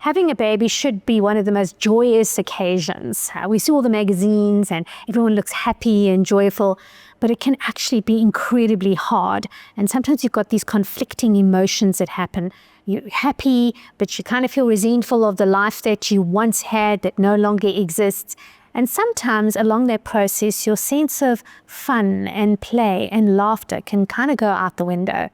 having a baby should be one of the most joyous occasions. We see all the magazines and everyone looks happy and joyful, but it can actually be incredibly hard. And sometimes you've got these conflicting emotions that happen. You're happy, but you kind of feel resentful of the life that you once had that no longer exists. And sometimes along that process, your sense of fun and play and laughter can kind of go out the window.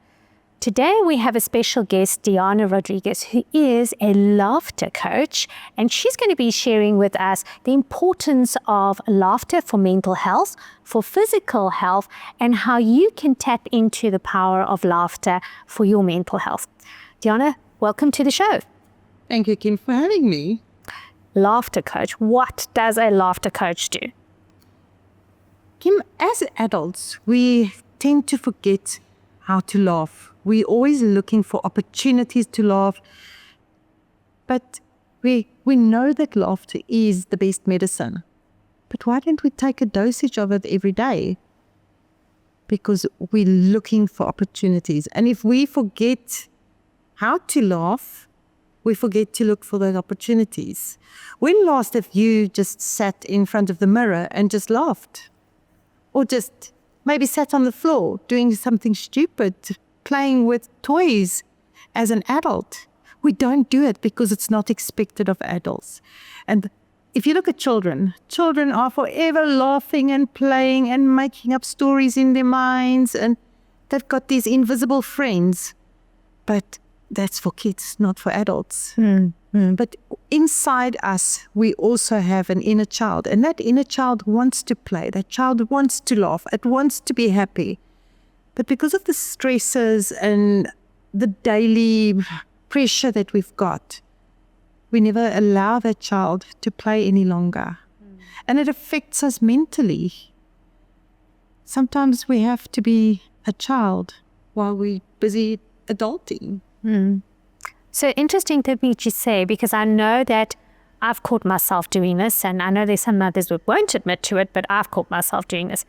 Today, we have a special guest, Diana Rodrigues, who is a laughter coach, and she's going to be sharing with us the importance of laughter for mental health, for physical health, and how you can tap into the power of laughter for your mental health. Diana, welcome to the show. Thank you, Kim, for having me. Laughter coach. What does a laughter coach do? Kim, as adults, we tend to forget how to laugh. We're always looking for opportunities to laugh. But we know that laughter is the best medicine. But why don't we take a dosage of it every day? Because we're looking for opportunities. And if we forget how to laugh, we forget to look for those opportunities. When last have you just sat in front of the mirror and just laughed? Or just maybe sat on the floor doing something stupid, playing with toys as an adult? We don't do it because it's not expected of adults. And if you look at children are forever laughing and playing and making up stories in their minds, and they've got these invisible friends. But that's for kids, not for adults. But inside us, we also have an inner child. And that inner child wants to play. That child wants to laugh. It wants to be happy. But because of the stresses and the daily pressure that we've got, we never allow that child to play any longer. And it affects us mentally. Sometimes we have to be a child while we're busy adulting. So interesting to me to say, because I know that I've caught myself doing this, and I know there's some mothers that won't admit to it, but I've caught myself doing this,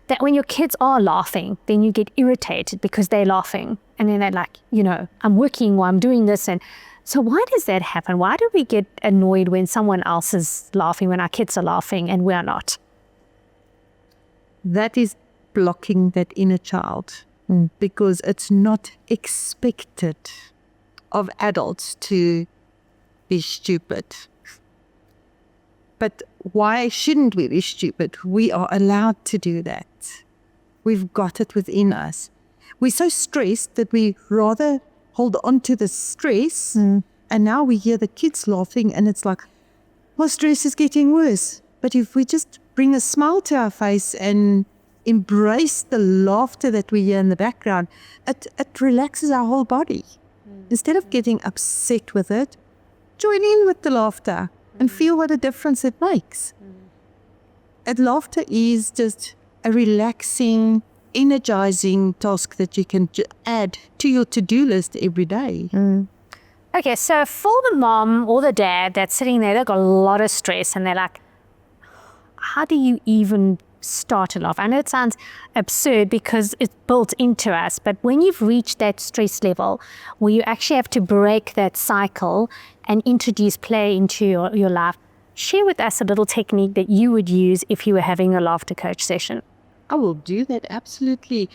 that when your kids are laughing, then you get irritated because they're laughing. And then they're like, I'm working while I'm doing this. And so why does that happen? Why do we get annoyed when someone else is laughing, when our kids are laughing and we're not? That is blocking that inner child. Because it's not expected of adults to be stupid. But why shouldn't we be stupid? We are allowed to do that. We've got it within us. We're so stressed that we rather hold on to the stress, and now we hear the kids laughing, and it's like, well, stress is getting worse. But if we just bring a smile to our face and embrace the laughter that we hear in the background, it relaxes our whole body. Instead of getting upset with it, join in with the laughter and feel what a difference it makes. And laughter is just a relaxing, energizing task that you can add to your to-do list every day. Okay, so for the mom or the dad that's sitting there, they've got a lot of stress and they're like, how do you even start to laugh? I know it sounds absurd because it's built into us, but when you've reached that stress level where you actually have to break that cycle and introduce play into your life, share with us a little technique that you would use if you were having a laughter coach session. I will do that, absolutely.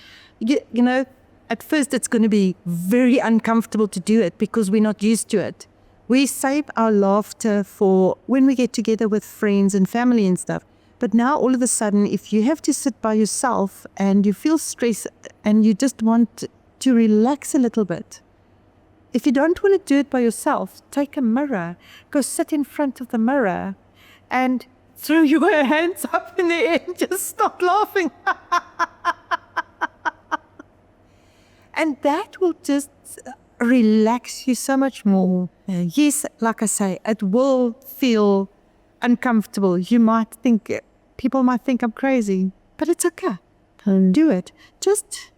At first it's going to be very uncomfortable to do it because we're not used to it. We save our laughter for when we get together with friends and family and stuff. But now all of a sudden, if you have to sit by yourself and you feel stressed and you just want to relax a little bit, if you don't want to do it by yourself, take a mirror, go sit in front of the mirror and throw your hands up in the air and just start laughing. And that will just relax you so much more. Yes, like I say, it will feel uncomfortable. People might think I'm crazy, but it's okay. Do it. Just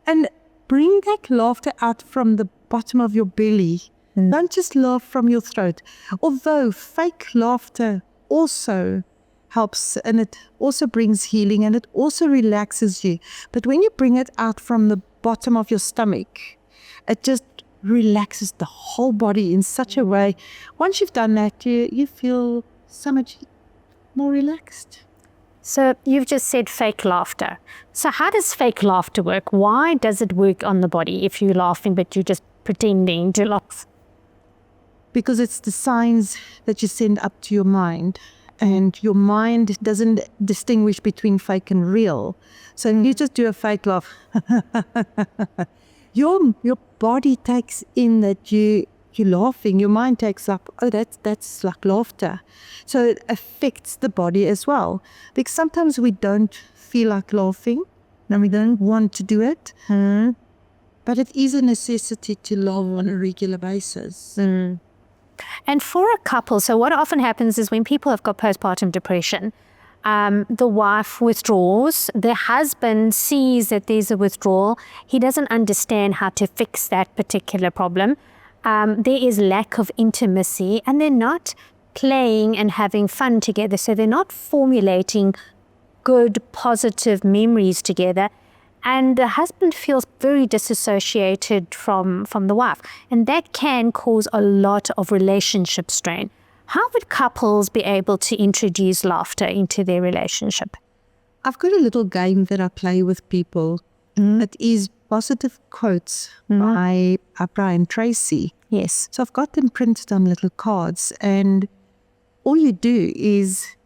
and bring that laughter out from the bottom of your belly. Don't just laugh from your throat. Although fake laughter also helps, and it also brings healing, and it also relaxes you. But when you bring it out from the bottom of your stomach, It just relaxes the whole body in such a way. Once you've done that, you feel so much more relaxed. So you've just said fake laughter. So how does fake laughter work? Why does it work on the body if you're laughing but you're just pretending to laugh? Because it's the signs that you send up to your mind, and your mind doesn't distinguish between fake and real. So if you just do a fake laugh, your body takes in that you're laughing. Your mind takes up, oh, that's like laughter. So it affects the body as well. Because sometimes we don't feel like laughing and we don't want to do it. But it is a necessity to laugh on a regular basis. And for a couple, so what often happens is when people have got postpartum depression, the wife withdraws, the husband sees that there's a withdrawal, he doesn't understand how to fix that particular problem. There is lack of intimacy, and they're not playing and having fun together, so they're not formulating good, positive memories together. And the husband feels very disassociated from the wife. And that can cause a lot of relationship strain. How would couples be able to introduce laughter into their relationship? I've got a little game that I play with people. It is positive quotes by Brian Tracy. Yes. So I've got them printed on little cards. And all you do is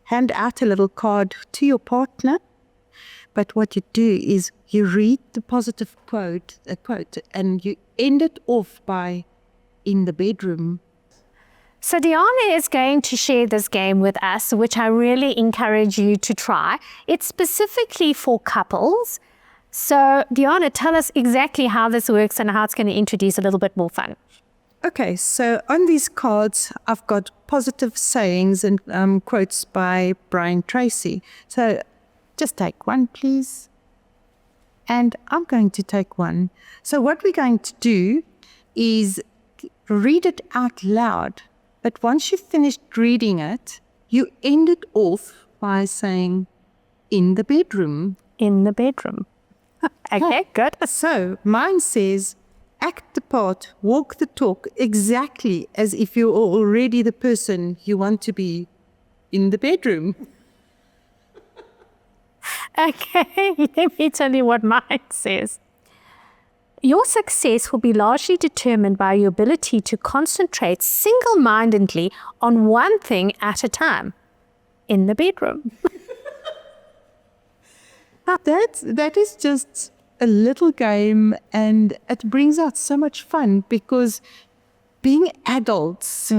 hand out a little card to your partner. But what you do is you read the positive quote, and you end it off by in the bedroom. So Diana is going to share this game with us, which I really encourage you to try. It's specifically for couples. So Diana, tell us exactly how this works and how it's going to introduce a little bit more fun. Okay, so on these cards, I've got positive sayings and quotes by Brian Tracy. So just take one, please. And I'm going to take one. So what we're going to do is read it out loud. But once you've finished reading it, you end it off by saying, in the bedroom. In the bedroom. Okay, good. So mine says, act the part, walk the talk, exactly as if you're already the person you want to be in the bedroom. Okay, let me tell you what mine says. Your success will be largely determined by your ability to concentrate single-mindedly on one thing at a time in the bedroom. That is just a little game, and it brings out so much fun because being adults,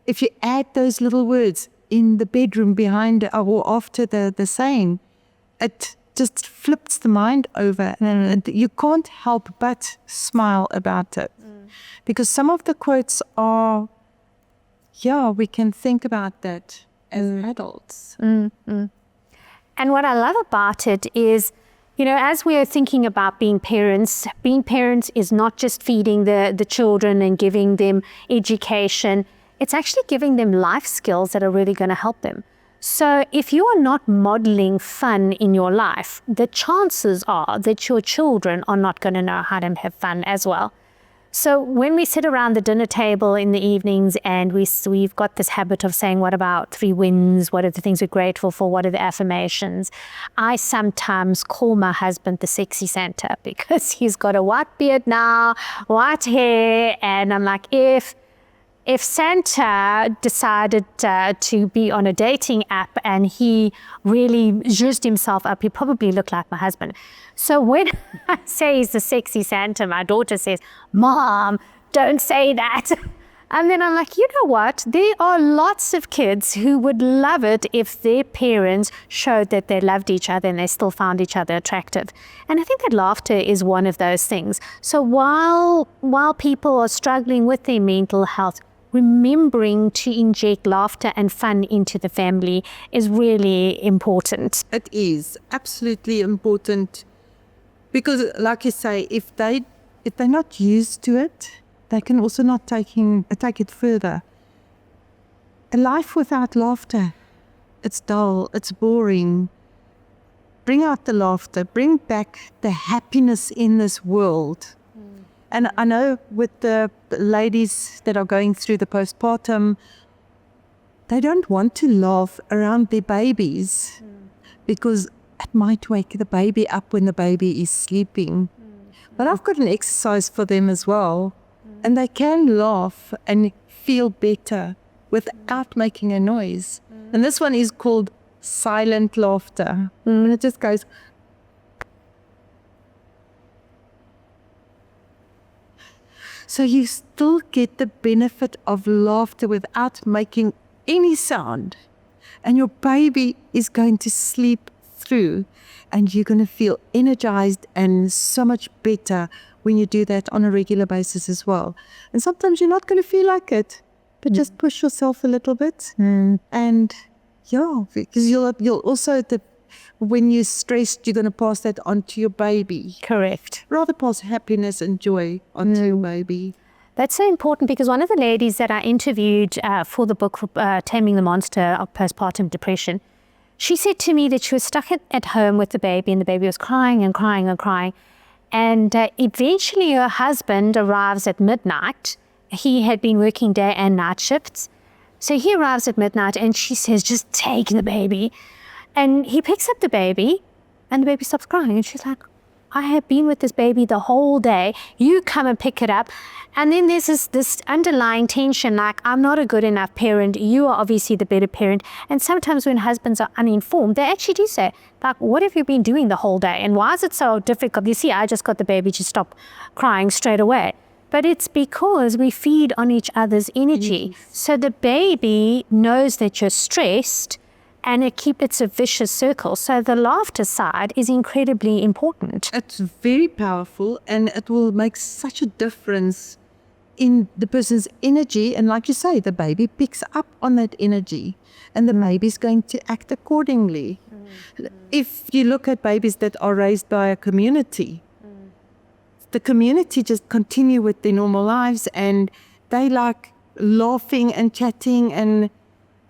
if you add those little words in the bedroom behind or after the saying, it just flips the mind over, and you can't help but smile about it. Because some of the quotes are, we can think about that as adults. And what I love about it is, as we are thinking about being parents is not just feeding the children and giving them education. It's actually giving them life skills that are really going to help them. So if you are not modeling fun in your life, the chances are that your children are not going to know how to have fun as well. So when we sit around the dinner table in the evenings and we've got this habit of saying, what about 3 wins? What are the things we're grateful for? What are the affirmations? I sometimes call my husband the sexy Santa because he's got a white beard now, white hair. And I'm like, if Santa decided to be on a dating app and he really zhuzhed himself up, he'd probably look like my husband. So when I say he's the sexy Santa, my daughter says, Mom, don't say that. And then I'm like, you know what? There are lots of kids who would love it if their parents showed that they loved each other and they still found each other attractive. And I think that laughter is one of those things. So while people are struggling with their mental health, remembering to inject laughter and fun into the family is really important. It is absolutely important because, like you say, if they're not used to it, they can also not take it further. A life without laughter, it's dull, it's boring. Bring out the laughter, bring back the happiness in this world. And I know with the ladies that are going through the postpartum, they don't want to laugh around their babies because it might wake the baby up when the baby is sleeping. But I've got an exercise for them as well. And they can laugh and feel better without making a noise. And this one is called silent laughter. And it just goes. So you still get the benefit of laughter without making any sound. And your baby is going to sleep through. And you're going to feel energized and so much better when you do that on a regular basis as well. And sometimes you're not going to feel like it, but just push yourself a little bit. And yeah, because you'll also, when you're stressed, you're going to pass that on to your baby. Correct. Rather pass happiness and joy onto your baby. That's so important because one of the ladies that I interviewed for the book, Taming the Monster of Postpartum Depression, she said to me that she was stuck at home with the baby and the baby was crying and crying and crying. And eventually her husband arrives at midnight. He had been working day and night shifts. So he arrives at midnight and she says, just take the baby. And he picks up the baby and the baby stops crying. And she's like, I have been with this baby the whole day. You come and pick it up. And then there's this underlying tension, like, I'm not a good enough parent. You are obviously the better parent. And sometimes when husbands are uninformed, they actually do say, like, what have you been doing the whole day? And why is it so difficult? You see, I just got the baby to stop crying straight away. But it's because we feed on each other's energy. So the baby knows that you're stressed, and it's a vicious circle. So the laughter side is incredibly important. It's very powerful, and it will make such a difference in the person's energy. And like you say, the baby picks up on that energy, and the baby's going to act accordingly. If you look at babies that are raised by a community, the community just continue with their normal lives, and they like laughing and chatting and,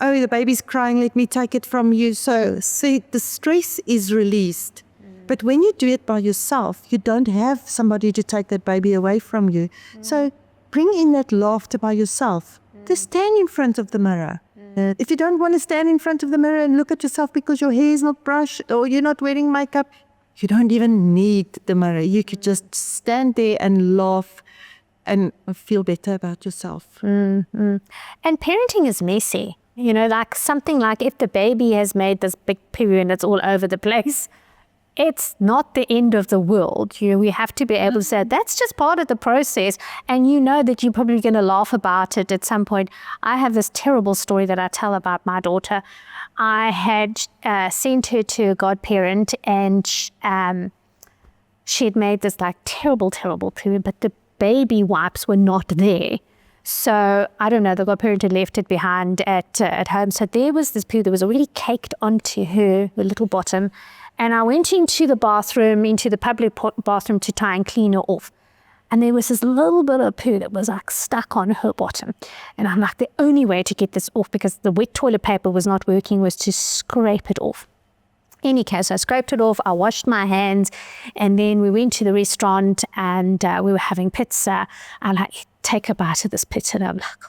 oh, the baby's crying, let me take it from you. So, see, the stress is released. But when you do it by yourself, you don't have somebody to take that baby away from you. So bring in that laughter by yourself. Just stand in front of the mirror. If you don't want to stand in front of the mirror and look at yourself because your hair is not brushed or you're not wearing makeup, you don't even need the mirror. You could just stand there and laugh and feel better about yourself. And parenting is messy. You know, like something like if the baby has made this big poo and it's all over the place, it's not the end of the world. You know, we have to be able to say that's just part of the process, and you know that you're probably going to laugh about it at some point. I have this terrible story that I tell about my daughter. I had sent her to a godparent, and she had made this like terrible poo, but the baby wipes were not there. So I don't know, the godparent had left it behind at home. So there was this poo that was already caked onto her little bottom. And I went into the bathroom, into the public bathroom to try and clean her off. And there was this little bit of poo that was like stuck on her bottom. And I'm like, the only way to get this off, because the wet toilet paper was not working, was to scrape it off. In any case, I scraped it off, I washed my hands, and then we went to the restaurant and we were having pizza. I'm like, take a bite of this pizza, and I'm like,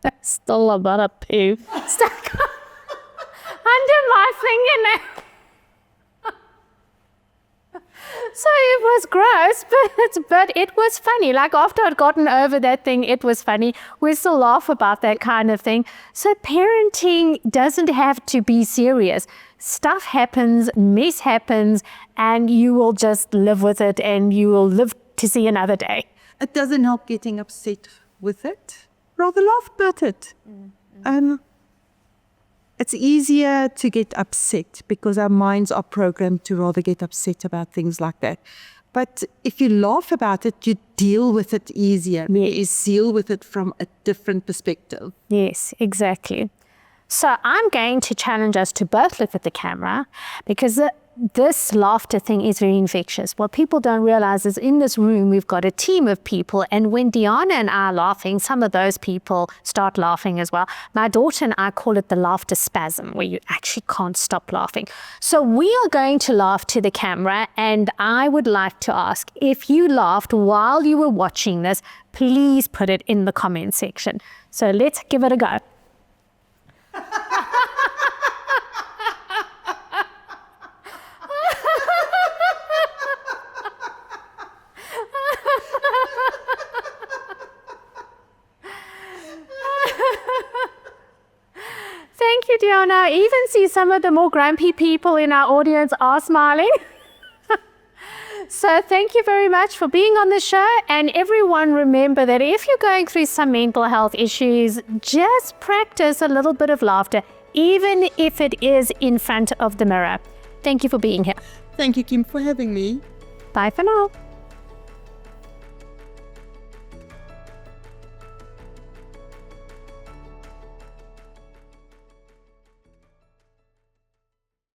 there's still a bit of poo stuck under my fingernail. So it was gross, but it was funny. Like after I'd gotten over that thing, it was funny. We still laugh about that kind of thing. So parenting doesn't have to be serious. Stuff happens, mess happens, and you will just live with it, and you will live to see another day. It doesn't help getting upset with it. Rather laugh about it. It's easier to get upset because our minds are programmed to rather get upset about things like that. But if you laugh about it, you deal with it easier. Yes. You deal with it from a different perspective. Yes, exactly. So I'm going to challenge us to both look at the camera, because this laughter thing is very infectious. What people don't realize is in this room, we've got a team of people. And when Diana and I are laughing, some of those people start laughing as well. My daughter and I call it the laughter spasm, where you actually can't stop laughing. So we are going to laugh to the camera. And I would like to ask, if you laughed while you were watching this, please put it in the comment section. So let's give it a go. Thank you, Diana. I even see some of the more grumpy people in our audience are smiling. So thank you very much for being on the show. And everyone, remember that if you're going through some mental health issues, just practice a little bit of laughter, even if it is in front of the mirror. Thank you for being here. Thank you, Kim, for having me. Bye for now.